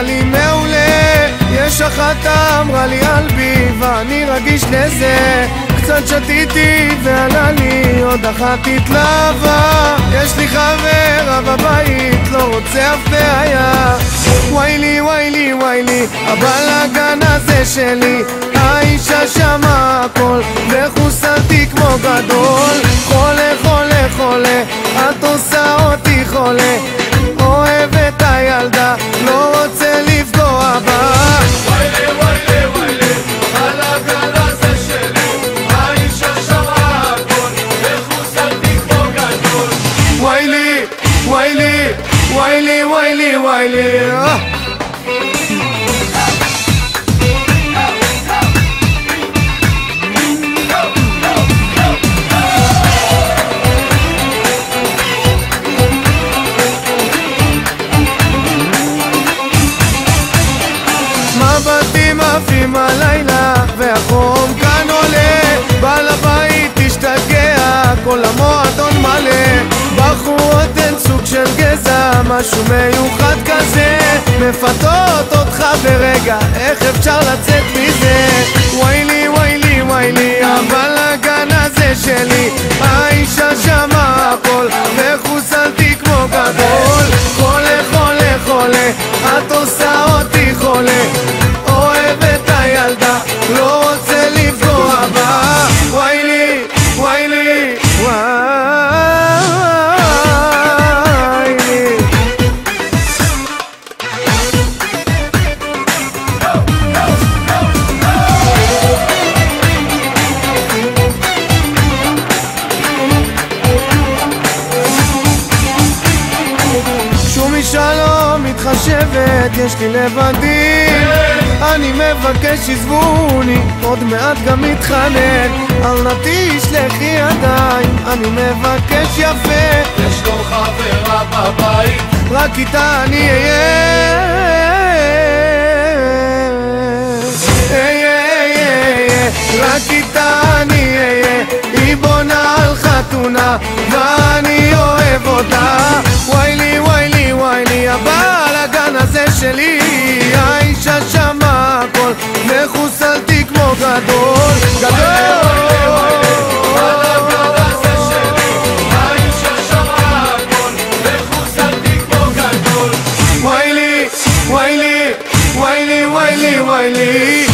היה לי מעולה, יש אחת אמרה לי אלבי ואני רגיש לזה, קצת שתיתי ועלה לי עוד אחת התלהבה, יש לי חברה בבית לא רוצה אף בעיה, ויילי ויילי ויילי הבלגן הזה שלי, האישה שמה הכל וחוסלתי כמו גדול, חולה חולה חולה את עושה אותי חולה, אוהב את הילדה לא רוצה לפגוע בה, ויילי ויילי ויילי הבלגן הזה שלי, האישה שמה הכל וחוסלתי כמו גדול, ויילי ויילי ויילי ויילי ויילי מבטים עפים הלילה והחום כאן עולה, בעל הבית השתגע כל המועדון מלא, בחורות הן סוג של גזע משהו מיוחד כזה, מפתות אותך ברגע איך אפשר לצאת מזה, ויילי ויילי ויילי הבלגן הזה שלי, האישה שמה הכל וחוסלתי כמו גדול, חולה חולה חולה את עושה אותי חולה, אוהב את הילדה לא רוצה לפגוע בה, ויילי ויילי ויילי. שום אישה לא מתחשבת, יש לי לבדי, אני מבקש עזבוני, עוד מעט גם מתחנן, אל נא תשלחי ידיים, אני מבקש יפה, יש לו חברה בבית רק איתה אני אהיה, רק איתה אני אהיה, היא בונה על חתונה ואני אוהב אותה, ויילי ויילי ויילי הבלגן הזה שלי, האישה שמה הכל וחוסלתי כמו גדול גדול, הבלגן הזה שלי, האישה שמה הכל וחוסלתי כמו גדול, ויילי ויילי ויילי ויילי ויילי